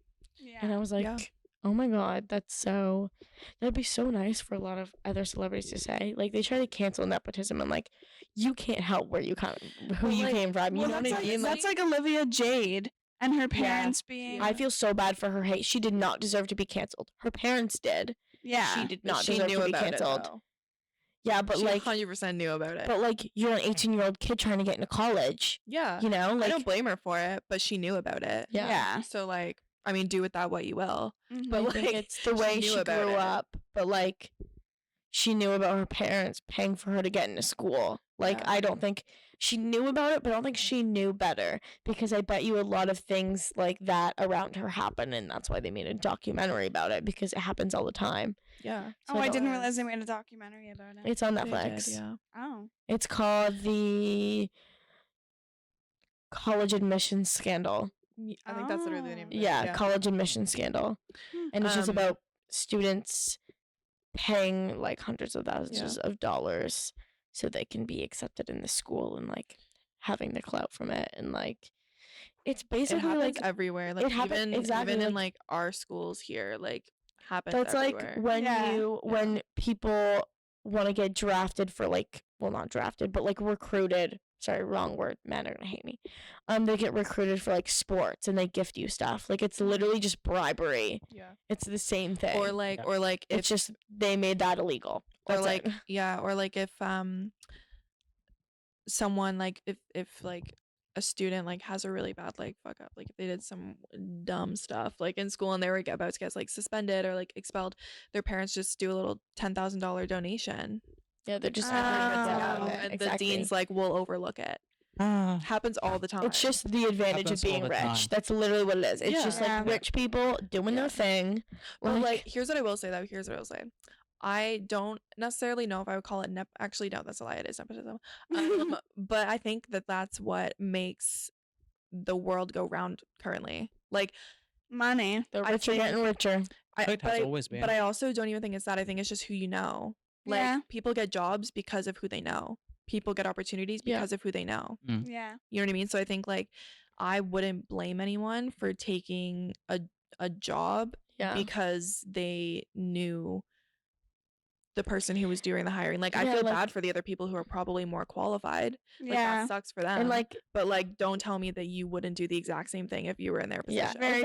And I Yeah. was like, Yeah. oh my god, that'd be so nice for a lot of other celebrities to say. Like they try to cancel nepotism and like, you can't help where you come, who Well, you like- came from. You Well, know what that's I like, mean? Like, that's like Olivia Jade and her parents being. I feel so bad for her. Hey, she did not deserve to be canceled. Her parents did. Yeah. She did But not she deserve knew to be about canceled. it though. Yeah, but She like, 100% knew about it. but like, you're an 18-year-old kid trying to get into college. yeah. You know, I like, don't blame her for it, but she knew about it. yeah. Yeah. So like, I mean, do with that what you will. Mhm. But I think like, it's the she way knew she about grew it. up, but like, she knew about her parents paying for her to get into school. Like, Yeah. I don't think she knew about it, but I don't think she knew better because I bet you a lot of things like that around her happen, and that's why they made a documentary about it because it happens all the time. Yeah. So Oh, I don't- didn't realize they made a documentary about it. It's on They did, Netflix. yeah. Oh. It's called the College Admission Scandal. I think that's literally the name of it. Yeah, college admission scandal. Hmm. And it's just Um, about students paying like hundreds of thousands Yeah. of dollars so they can be accepted in the school and like having the clout from it and like it's It basically happens like everywhere. Like it happen- even exactly, even in like- like our schools here, like happens that's everywhere. like when Yeah. when people want to get drafted for like well not drafted but like recruited, sorry, wrong word, men are gonna hate me, they get recruited for like sports and they gift you stuff, like it's literally just bribery. Yeah. It's the same thing. Or like Yeah. or like if it's just they made that illegal. or That's like it. yeah, or like if someone like if like a student like has a really bad like fuck up, like if they did some dumb stuff like in school and they were about to get like suspended or like expelled, their parents just do a little $10,000 donation. Yeah, they're just Ah. out of it. And Exactly. the dean's like, we'll overlook it. Ah, Happens all the time. It's just the advantage Happens of all being the rich. time. That's literally what it is. It's Yeah. just Yeah. like rich people doing Yeah. their thing. But like, here's what I will say though. Here's what I will say. I don't necessarily know if I would call it actually, no, that's a lie. It is nepotism. But I think that that's what makes the world go round currently. Like, Money. the I rich are think- getting richer. it has always been. But I also don't even think it's that. I think it's just who you know. Like, Yeah. people get jobs because of who they know. People get opportunities Yeah. because of who they know. Yeah. You know what I mean? So I think like I wouldn't blame anyone for taking a job Yeah. because they knew the person who was doing the hiring. Like I Yeah, feel like- bad for the other people who are probably more qualified. Like Yeah. that sucks for them. And like, but like don't tell me that you wouldn't do the exact same thing if you were in their yeah, position. Very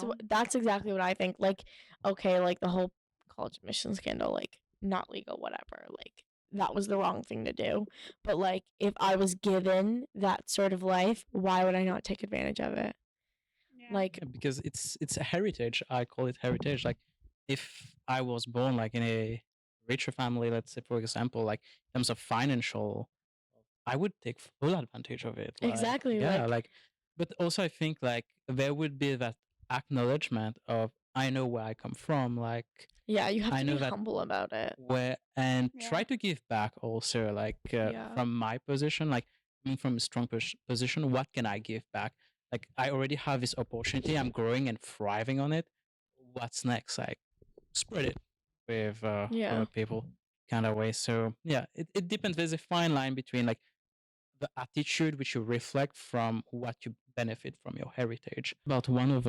true. That's exactly what I think. Like, okay, like the whole college admission scandal, like not legal, whatever. Like that was the wrong thing to do. But like, if I was given that sort of life, why would I not take advantage of it? Yeah. Like, Yeah, because it's a heritage. I call it heritage. Like if I was born like in a richer family, let's say for example, like in terms of financial, I would take full advantage of it. Like, Exactly, Yeah, like- but also I think like there would be that acknowledgement of I know where I come from, like yeah, you have I to know be that- humble about it. where and Yeah. try to give back also like Yeah. from my position, like coming from a strong position, what can I give back? Like I already have this opportunity, I'm growing and thriving on it. What's next? Like spread it with Yeah. other people kind of way. So yeah, it depends. There's a fine line between like the attitude which you reflect from what you benefit from your heritage. About one of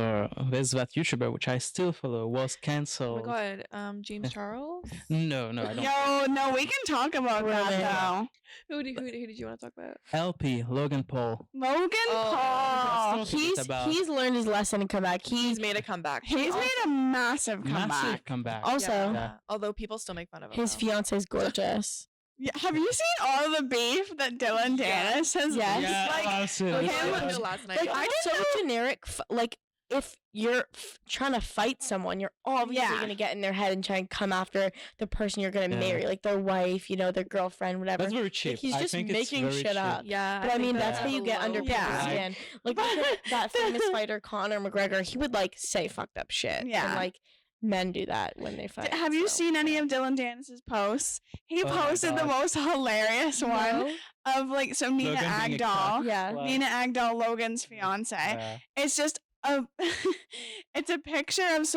there's that YouTuber which I still follow was Oh cancelled. my god, James Charles. No, I don't. Yo, no, we can talk about Really? that Who did you want to talk about? LP Logan Paul. though. Logan Oh, Paul. that's also about- He's learned his lesson and come back. He's made a comeback. He's made a massive comeback. Massive comeback. Also- Yeah. Although people still make fun of him. his though. fiance's gorgeous. Yeah, have you seen all the beef that Dylan Yeah. Dennis has? Yes. Yeah, Like, I've seen Oh, it. he him- was on last night. Like, I it's didn't so generic. Like, if you're trying to fight someone, you're obviously Yeah. going to get in their head and try and come after the person you're going to Yeah. marry, like their wife, their girlfriend, whatever. That's very cheap. he's I just think it's making very shit cheap. up. Yeah, But I mean, think that's how that's you get under people's Yeah. skin. Like, look at that famous fighter Conor McGregor. He would like say fucked up shit. Yeah. And like men do that when they fight. have you so. seen any of Dylan Dennis's posts? He Oh my posted the God. most hilarious one No? of like so Nina Logan being a Agdal. Yeah. Wow. Nina Agdal, Logan's fiance. Yeah. It's just a it's a picture of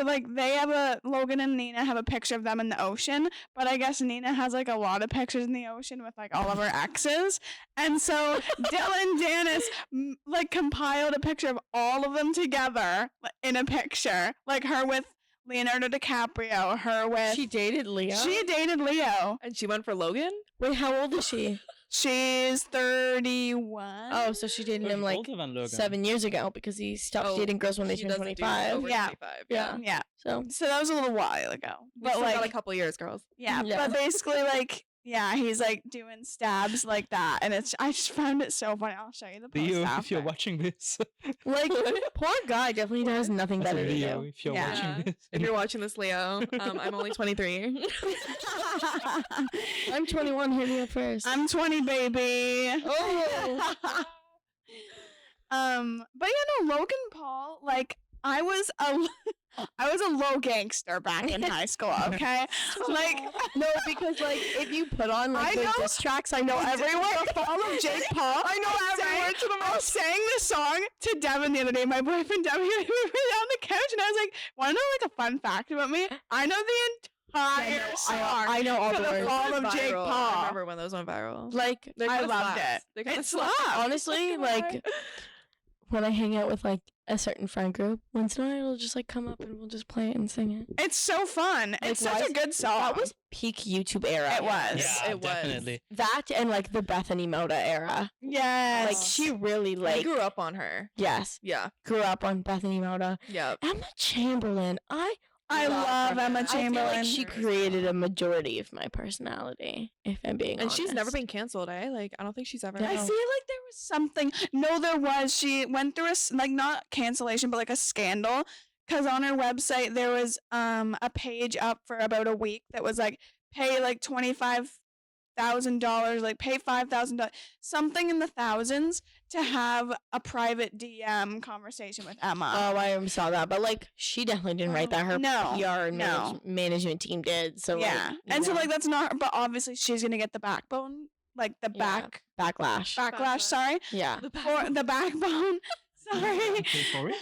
Logan and Nina have a picture of them in the ocean, but I guess Nina has like a lot of pictures in the ocean with like all of her exes. And so Dylan Dennis like compiled a picture of all of them together in a picture. Like her with Leonardo DiCaprio, her with She dated Leo. She dated Leo. And she went for Logan? Wait, how old is she? She's 31. Oh, so she dated Look, him like older than Logan. 7 years ago because he stopped Oh, dating girls when they He turned doesn't do 25. over Yeah. 25, Yeah. Yeah. So So that was a little while ago. We But still got like a couple years, girls. yeah, Yeah. but basically like yeah, he's like doing stabs like that, and I just found it so funny. I'll show you the post Leo, after. if you're watching this, like poor guy definitely has nothing I said better to Leo, do. if you're Yeah. watching this, If you're watching this, Leo, I'm only 23. I'm 21. Hit me up first. I'm 20, baby. Oh. But yeah, no, Logan Paul, like I was a low gangster back in high school, okay? Like no, because like if you put on like I the know- diss tracks, I know every word. The fall of Jake Paul. I know every word to the I sang the song to Devin the other day. My boyfriend Devin, we were on the couch, and I was like, "Want to know like a fun fact about me? I know the entire song. I know all for the the words. fall of Jake Viral. I Paul. remember when those went viral. Like They I kinda loved slapped. it. They kinda It slapped. slapped. honestly, like when I hang out with like a certain friend group, once in a while it'll just like come up and we'll just play it and sing it. It's so fun. Like, It's such a good song. That was peak YouTube era. It was. yeah, it was. definitely. That and like the Bethany Moda era. Yes. Like she really I like grew up on her. yes, Yeah. grew up on Bethany Moda. Yeah. Emma Chamberlain. I love her. Emma I I feel Chamberlain. like she created a majority of my personality, if I'm being And honest. she's never been canceled, eh? Like, I don't think she's ever. Yeah. I feel like there was something. No, there was. She went through like not cancellation, but like a scandal. Because on her website there was a page up for about a week that was like pay like $25,000, like pay $5,000, something in the thousands to have a private DM conversation with Emma. Oh, I saw that, but like she definitely didn't write that. Her No, PR and no. management team did. So yeah, like, and so know, like that's not. But obviously she's gonna get the backbone, like the Yeah. backlash. backlash. Backlash. Sorry, Yeah. for the backbone. Sorry. Pay for it?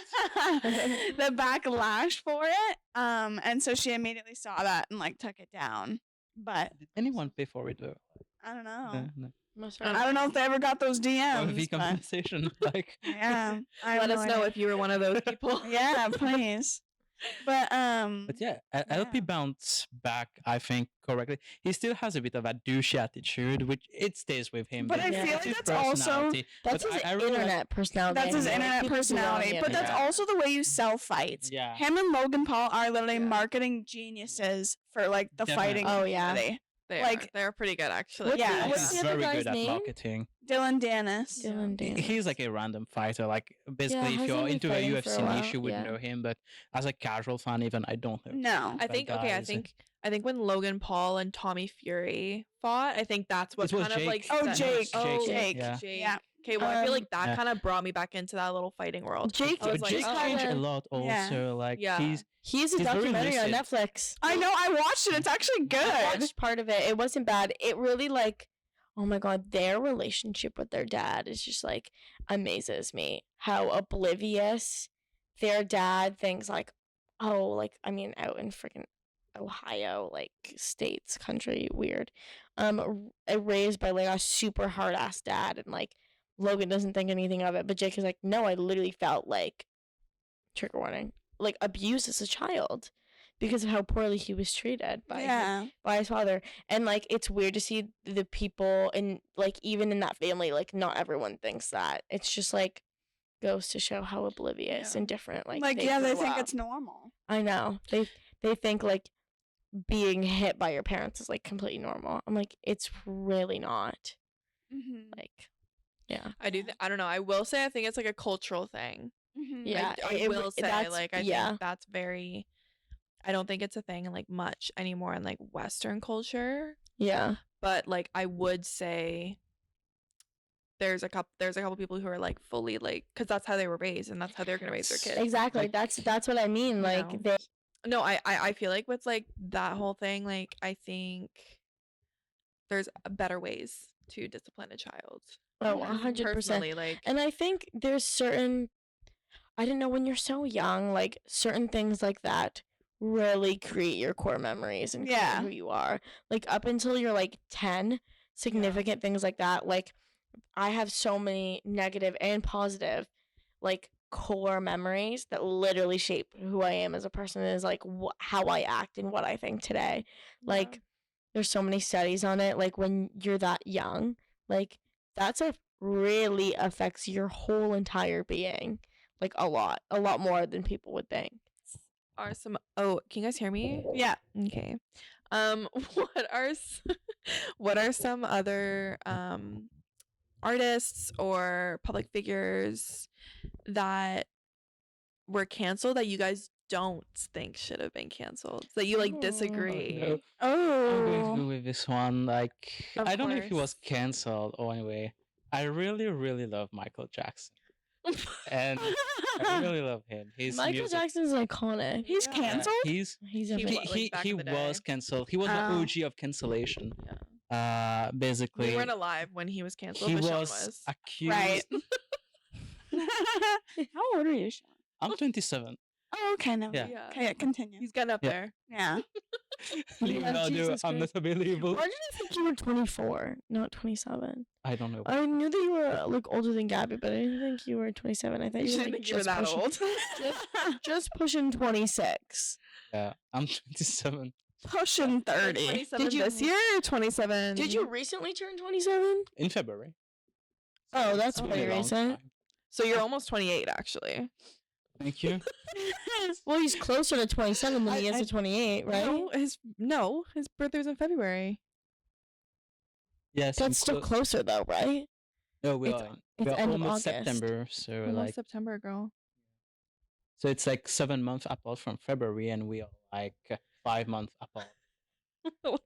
The backlash for it. And so she immediately saw that and like took it down. But Did anyone pay for it though? I don't know. No. Most I don't know if they ever got those Or DMs. the but compensation, like yeah. I have Let no us know idea. if you were one of those people. Yeah, please. But But yeah, LP yeah. bounced back, I think, correctly. He still has a bit of a douchey attitude, which it stays with him. But I feel it's like his that's also- personality. That's But his I really like- internet personality. that's I his feel like internet people do that on personality. the But that's internet. also the way you sell fights. Yeah. Him and Logan Paul are literally Yeah. marketing geniuses for like the fighting Definitely. Oh, yeah. community. Like they're pretty good actually. Yeah. What's He's the other very guy's good at name? marketing. Dylan Dennis. Dylan Danis. He's like a random fighter. Like basically, if hasn't you're been into a fighting for a UFC niche, while, you would yeah. know him. But as a casual fan, even I don't know. No. I that think guy is a- I think when Logan Paul and Tommy Fury fought, I think that's what It was kind of like Jake. Oh, set- Jake. Oh, Jake. Yeah. Jake. Yeah. Okay, well I feel like that Yeah. kind of brought me back into that little fighting world. Jake, I was like, Jake oh, changed a kinda- lot. Also, Yeah. like Yeah. He's a He's very documentary on lucid. Netflix. I know. I watched it. It's actually I good. watched part of it. It wasn't bad. It really like, oh my god, their relationship with their dad is just like amazes me. How oblivious their dad thinks like, oh, like I mean, out in freaking Ohio, like states, country, weird. Raised by like a super hard ass dad, and like Logan doesn't think anything of it, but Jake is like, no, I literally felt like, trigger warning, like abused as a child because of how poorly he was treated by his father. And like it's weird to see the people and like even in that family, like not everyone thinks that. It's just like goes to show how oblivious Yeah. and different Like, they yeah, they grew think up. it's normal. I know. They think like being hit by your parents is like completely normal. I'm like, it's really not. Mm-hmm. Like, yeah. I do. I don't know. I will say I think it's like a cultural thing. Mm-hmm. Yeah. I will say that's- like I yeah. think that's very. I don't think it's a thing like much anymore in like Western culture, Yeah. but like I would say there's a couple people who are like fully like because that's how they were raised and that's how they're gonna raise their kids. Exactly. Like- That's what I mean. You Like know. they No, I feel like with like that whole thing, like I think there's better ways to discipline a child. oh, Yeah. 100%. Personally, like And I think there's certain, I don't know, when you're so young, like certain things like that really create your core memories and create Yeah. who you are. Like up until you're like 10, significant things like that. Like I have so many negative and positive, like core memories that literally shape who I am as a person. Is like how I act and what I think today. Like there's so many studies on it. Like when you're that young, like that's a really affects your whole entire being. Like a lot more than people would think. are some can you guys hear me? Yeah. Okay. What are some other artists or public figures that were canceled that you guys don't think should have been canceled? That you like disagree? no. I'm going to Oh. go with this one. Like, Of I don't know if he was course. cancelled or anyway. I really, really love Michael Jackson, and I really love him. His Michael music. Jackson's iconic. He's Yeah. canceled? He's He's He amazing. wa- like, back in the was day. cancelled. He was the Oh. OG of cancellation. Yeah. Basically, We weren't alive when he was canceled, he but Sean was was. accused. Right. How old are you, Sean? I'm 27. Oh, okay, no. Yeah. Yeah. Okay, continue. He's getting up Yeah. there. Yeah. You Yeah, know, Jesus I'm not Christ. available. Why did I think you were 24, not 27? I don't know. I knew that you were like older than Gabby, but I didn't think you were 27. I thought You you were didn't like, think you were that old. just pushing 26. Yeah, I'm 27. Pushing 30. 27 Did you- this year or 27? Did you recently turn 27? In February. Oh, that's It's been pretty a long recent. time. So you're almost 28 actually. Thank you. Well, he's closer to 27 than he is I- to 28, right? No, his birthday's in February. Yes, I'm That's still closer though, right? No, we it's- are. it's We are end of almost August. September, so Almost like, September, girl. so it's like 7 months apart from February, and we are like 5 months apart.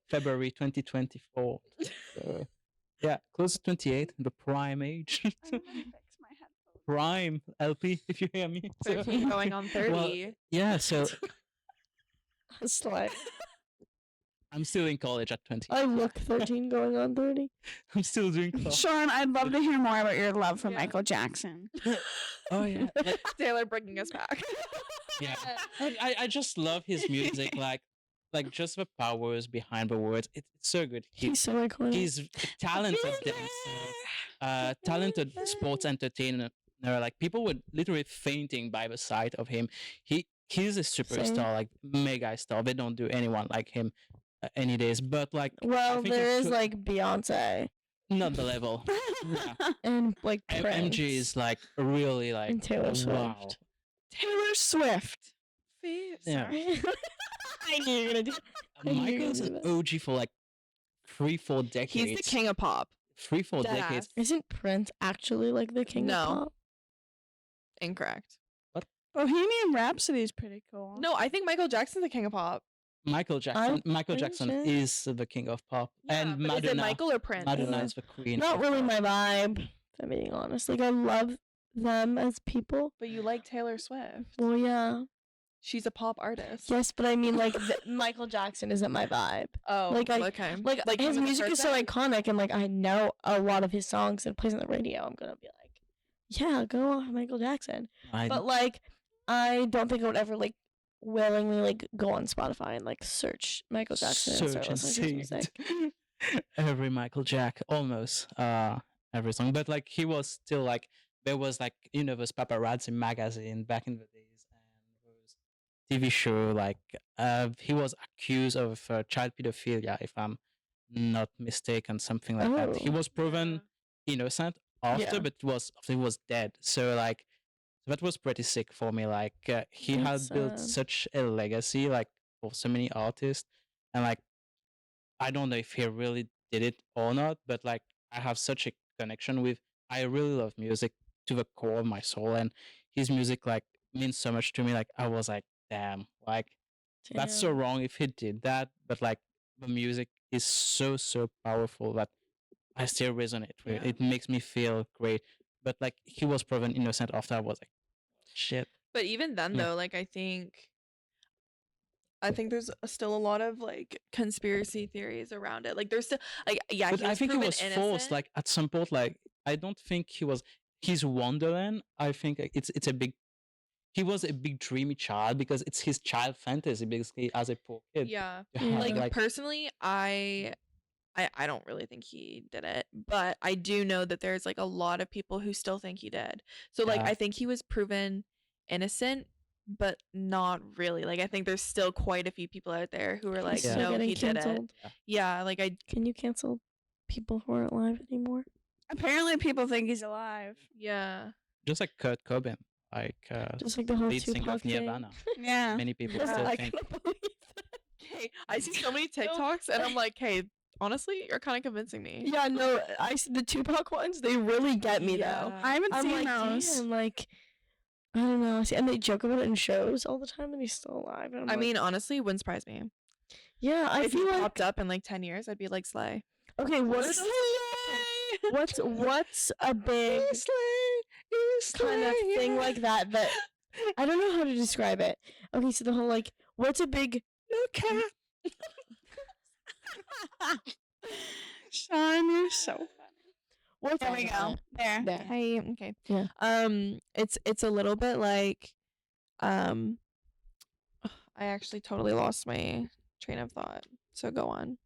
February 2024. So, yeah, close to 28, the prime age. I'm gonna fix my headphones. Prime LP, if you hear me. So, 13 going on 30. yeah, so It's like, I'm still in college at 20. I look 13 going on 30. I'm still doing college. Sean, I'd love to hear more about your love for Yeah. Michael Jackson. Oh yeah, like, Taylor bringing us back. yeah. I just love his music, like just the powers behind the words. It's so good. He's so iconic. He's a talented dancer, talented sports entertainer. Like people were literally fainting by the sight of him. He he's a superstar, Same. like mega star. They don't do anyone like him any days. But like, Well, think there it's is like Beyonce not the level. Yeah. and like Prince MG is like really like and Taylor wow. Swift. Taylor Swift. Yeah. I knew you were gonna do. I knew you were gonna Michael's do an that. OG for like 3-4 decades. He's the king of pop. 3-4 Deadass. decades. Isn't Prince actually like the king No. of pop? Incorrect. Bohemian Rhapsody is pretty cool. No, I think Michael Jackson's the king of pop. Michael Jackson. Michael pretty Jackson sure. is the king of pop, and but is it Madonna. Michael or Prince? Madonna is the queen. Not of really pop. my vibe. If I'm being honest, like I love them as people. But you like Taylor Swift. Well, yeah, She's a pop artist. yes, but I mean, like Michael Jackson isn't my vibe. Oh, Like, I- okay. Like his him as a music is so person? iconic, and like I know a lot of his songs and it plays on the radio. I'm gonna be like, yeah, go off Michael Jackson. I, But like, I don't think I would ever like willingly like go on Spotify and like search Michael Jackson and start search and listening to his saved music. every Michael Jack, almost every song. But like he was still like there was like those paparazzi magazine back in the days and those TV show like he was accused of child pedophilia if I'm not mistaken, something like that. He Oh. was proven innocent after, Yeah. but he was dead. So like that was pretty sick for me. Like he had That's built sad. such a legacy, like for so many artists, and like I don't know if he really did it or not, but like I have such a connection with. I really love music to the core of my soul, and his music like means so much to me. Like I was like, damn, like that's so Damn. wrong if he did that, but like the music is so powerful that I still resonate with. Yeah. It makes me feel great. But like he was proven innocent after I was like, shit. But even then, Yeah. though, like I think there's still a lot of like conspiracy theories around it. Like there's still like yeah, But he I was think he proven was forced. innocent. Like at some point, like I don't think he was. His Wonderland. I think it's a big. He was a big dreamy child because it's his child fantasy basically as a poor kid. Yeah. to have, Like, Yeah. personally, I don't really think he did it, but I do know that there's like a lot of people who still think he did. So like Yeah. I think he was proven innocent, but not really. Like I think there's still quite a few people out there who are He's like, still no, getting he did it. canceled. Yeah, like I Can you cancel people who aren't live anymore? Apparently, people think he's alive. yeah. Just like Kurt Cobain, like Just like the whole lead singer Tupac of thing. Nirvana. Yeah. Many people Yeah, still I think. couldn't believe that. Okay, I see so many TikToks and I'm like, hey, honestly, you're kind of convincing me. Yeah, no, I see the Tupac ones. They really get me though. Yeah. I haven't I'm seen like, those. damn, like, I don't know. See, and they joke about it in shows all the time, and he's still alive. And I'm I like, mean, honestly, wouldn't surprise me. yeah, I If he feel like popped up in like 10 years, I'd be like, slay. okay. What's a big kind of thing like that that I don't know how to describe it. Okay, so the whole like, what's a big Sean, you're so funny. what's There we go. There. There. Hey, okay. Yeah. It's a little bit like, I actually totally lost my train of thought. So go on.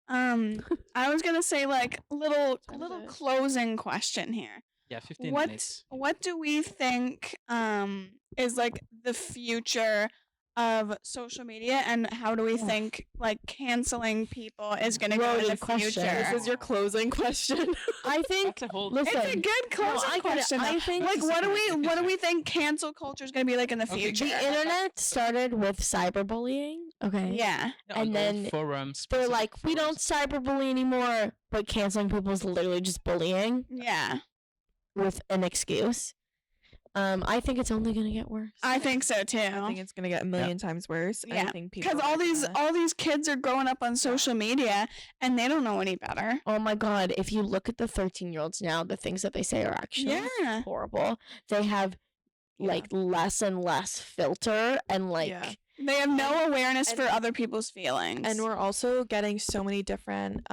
I was gonna say like little Time is it? closing question here. Yeah, 15 What minutes. what do we think is like the future of social media, and how do we Ugh. think like canceling people is gonna go in Loaded the question. future? This is your closing question. I think. That's a whole. Listen, It's a good closing I get it. question. I though. think like what do It's a we good think cancel culture is gonna be like in the Okay, future? the internet started with cyberbullying. Okay. Yeah. and then forums. They're specific like, we don't forums. cyberbully anymore, but canceling people is literally just bullying Yeah. with an excuse. I think it's only gonna get worse. I think so too. I think it's gonna get a million times worse. and I Yeah, think people because are all these kids are growing up on social media and they don't know any better. Oh my god, if you look at the 13-year-olds now, the things that they say are actually Yeah. horrible. They have like less and less filter and like Yeah. They have no awareness and- for other people's feelings. And we're also getting so many different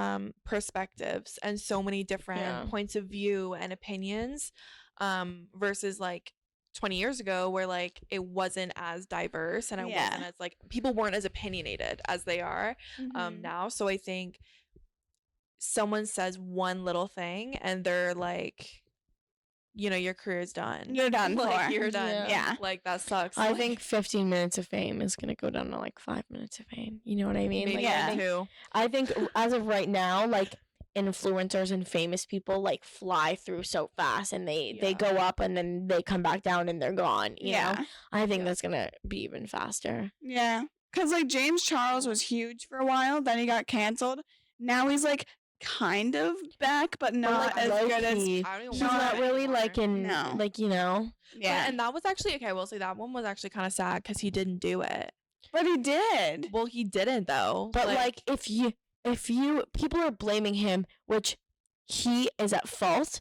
perspectives and so many different Yeah. points of view and opinions versus like 20 years ago where like it wasn't as diverse and it Yeah. wasn't as like people weren't as opinionated as they are Mhm. now. So I think someone says one little thing and they're like you know, your career's done. You're done Like, for. you're done. Yeah. Like, that sucks. I Like, think 15 minutes of fame is gonna go down to like 5 minutes of fame. You know what I mean? maybe Like, Yeah. too. I think as of right now, like influencers and famous people like fly through so fast, and they Yeah. go up and then they come back down and they're gone. You know, Yeah. I think Yeah. that's gonna be even faster. Yeah. Because, like, James Charles was huge for a while. Then he got canceled. Now he's, like, kind of back, but not like, as good as. low-key, I don't even He's watch not it really anymore. like in No. like, you know. Yeah. And that was actually, okay, we'll say that one was actually kind of sad because he didn't do it. But he did. Well, he didn't, though. But like if you people are blaming him, which he is at fault.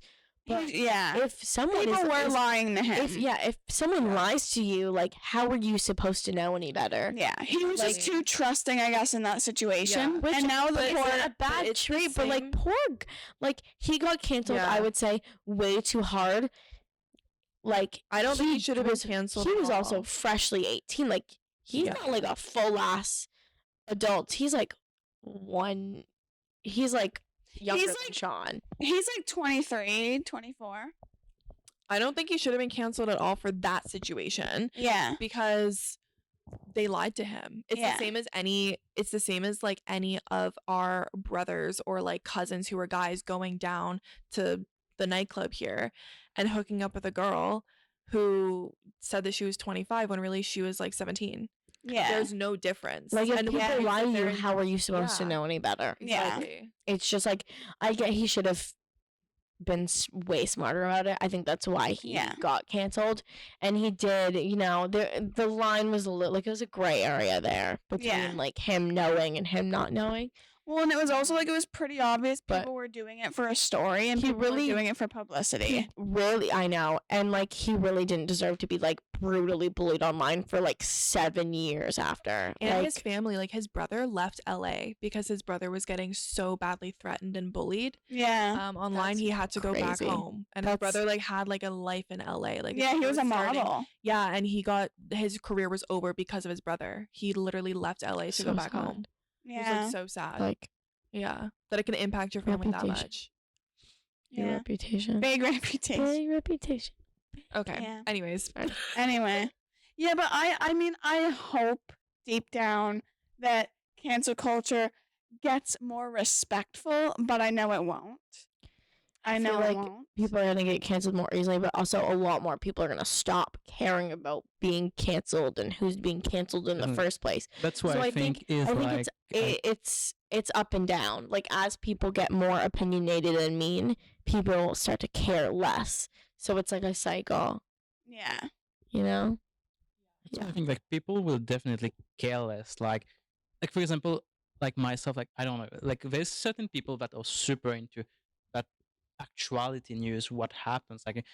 But Yeah. if someone People were is lying to him. if someone lies to you, like how are you supposed to know any better? Yeah, he was just Like- too trusting, I guess, in that situation. Yeah. Which, and now the but poor. it's not a bad it's the trait, but like same- like he got canceled. Yeah. I would say way too hard. Like I don't think he should have been was- canceled He at was also all. freshly 18. Like he's Yeah. not like a full ass adult. He's like he's like younger than like- Sean. He's like 23, 24. I don't think he should have been canceled at all for that situation Yeah. because they lied to him. It's Yeah. the same as like any of our brothers or like cousins who were guys going down to the nightclub here and hooking up with a girl who said that she was 25 when really she was like 17. Yeah. There's no difference. Like if And we people can lie sit to there you, and- how are you supposed to Yeah. know any better? Yeah. Exactly. It's just like I get he should have been way smarter about it. I think that's why he Yeah. got canceled, and he did. You know, the line was a little like it was a gray area there between Yeah. like him knowing and him not knowing. Well, and it was also like it was pretty obvious But people were doing it for a story and he people really- were doing it for publicity. He really, I know, and like he really didn't deserve to be like brutally bullied online for like 7 years after. And like, his family, like his brother left LA because his brother was getting so badly threatened and bullied. Yeah. Online That's he had to go back crazy. home. And his That's- brother like had like a life in LA. Like his Yeah, he brother was a starting- model. Yeah, and his career was over because of his brother. He literally left LA to So go back sad. home. It was Yeah. like so sad. like yeah. That it can impact your family that Reputation. much. your Yeah. reputation. Big reputation. Big reputation. Okay. Yeah. Anyways. Anyway. Yeah, but I mean, I hope deep down that cancel culture gets more respectful, but I know it won't. I feel know like it won't. People are gonna get canceled more easily, but also a lot more people are gonna stop caring about being canceled and who's being canceled in the Mhm. first place. That's what So I think is I think like it's up and down. Like as people get more opinionated and mean, people start to care less. So it's like a cycle, Yeah. you know? that's why I think like people will definitely care less. Like for example, like myself, like I don't know, like there's certain people that are super into that actuality news, what happens. Like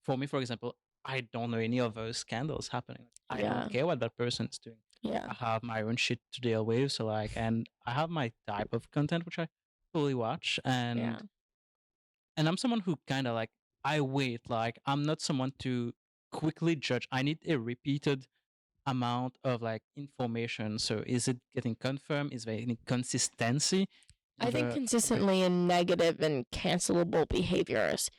for me, for example, I don't know any of those scandals happening. I Yeah. don't care what that person's doing. Yeah. I have my own shit to deal with. So like, and I have my type of content which I fully watch, and Yeah. and I'm someone who kind of like I wait. Like I'm not someone to quickly judge. I need a repeated amount of like information. So is it getting confirmed? Is there any consistency? I think The- consistently in negative and cancelable behavior is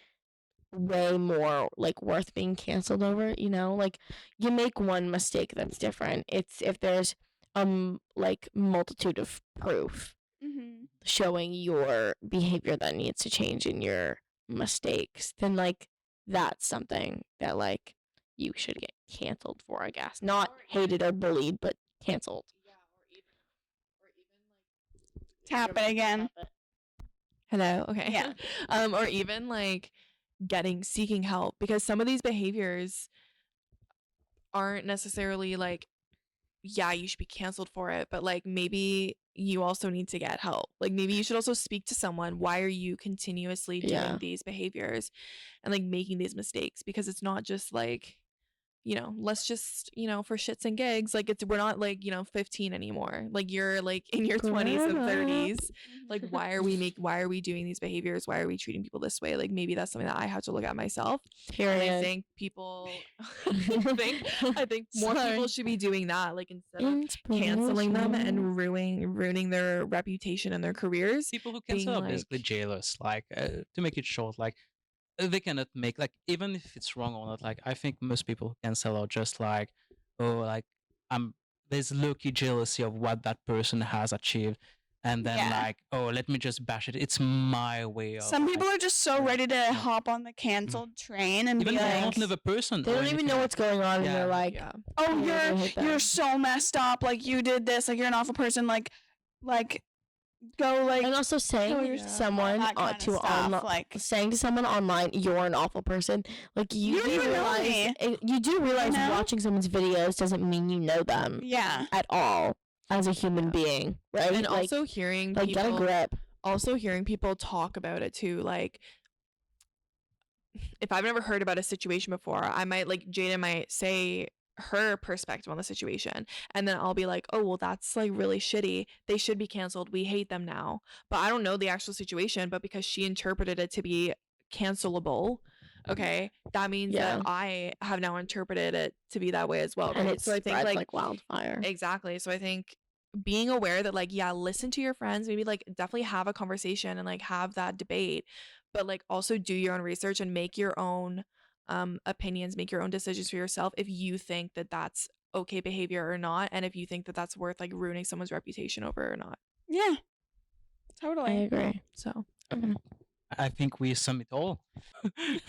way more like worth being canceled over, you know? Like you make one mistake that's different. It's if there's like multitude of proof Mm-hmm. showing your behavior that needs to change in your mistakes, then like that's something that like you should get canceled for, I guess. Not hated or bullied, but canceled. Tap it again. Hello. Okay. Yeah. Or even like seeking help, because some of these behaviors aren't necessarily like, yeah, you should be canceled for it, but like maybe you also need to get help. Like maybe you should also speak to someone. Why are you continuously doing Yeah. these behaviors and like making these mistakes? Because it's not just like, you know, let's just, you know, for shits and gigs, like we're not like, you know, 15 anymore. Like you're like in your 20s and Grown up. 30s. Like why are we doing these behaviors? Why are we treating people this way? Like maybe that's something that I have to look at myself. And I Period. think people I think more people Sorry. should be doing that, like instead of canceling them and ruining their reputation and their careers. people who being cancel are basically like- jailers. Like to make it short, like they cannot make like, even if it's wrong or not, like I think most people who cancel are just like, oh, like I'm there's low-key jealousy of what that person has achieved, and then Yeah. like, oh, let me just bash it, it's my way of Some people like, are just so yeah, ready to yeah. hop on the canceled train and Even be if they like, don't know the person They or don't even anything know like what's going on, and Yeah. they're like, Yeah. "Oh, I hate you're them. so messed up. Like you did this. Like you're an awful person. Like go like." and also saying your- to Yeah. someone that kind of to stuff, like- saying to someone online, you're an awful person. Like You don't do even know realize me. you do realize know? watching someone's videos doesn't mean you know them Yeah. at all as a human Yeah. being, right? And like, also hearing like get a people grip. also hearing people talk about it too, like if I've never heard about a situation before, I might like Jada might say her perspective on the situation, and then I'll be like, oh well, that's like really shitty, they should be canceled, we hate them now. But I don't know the actual situation, but because she interpreted it to be cancelable, okay, that means Yeah. that I have now interpreted it to be that way as well, And right? it So I think spreads like like wildfire. exactly. So I think being aware that like yeah, listen to your friends, maybe like definitely have a conversation and like have that debate, but like also do your own research and make your own opinions, make your own decisions for yourself if you think that that's okay behavior or not, and if you think that that's worth like ruining someone's reputation over or not. Yeah. I Totally. agree. So I think we sum it all.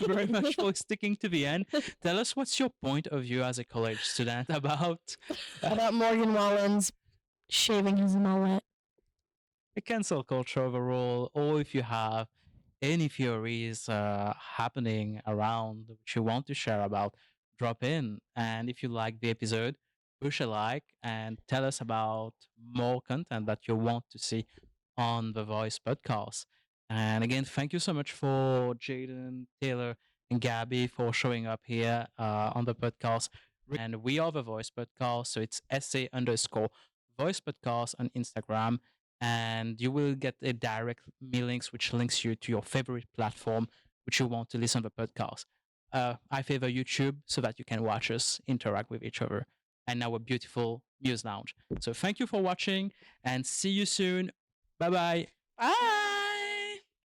Very much for sticking to the end. Tell us what's your point of view as a college student about About Morgan Wallen's shaving his mullet. the cancel culture overall, or if you have any theories happening around which you want to share about, drop in. And if you like the episode, push a like and tell us about more content that you want to see on the Voice podcast. And again, thank you so much for Jaden, Taylor, and Gabby for showing up here on the podcast. And we are the Voice podcast, so it's SA underscore Voice podcast on Instagram, and you will get a direct me links which links you to your favorite platform which you want to listen to the podcast. I favor YouTube so that you can watch us interact with each other and our beautiful Muse Lounge. So thank you for watching and see you soon. Bye bye. Bye.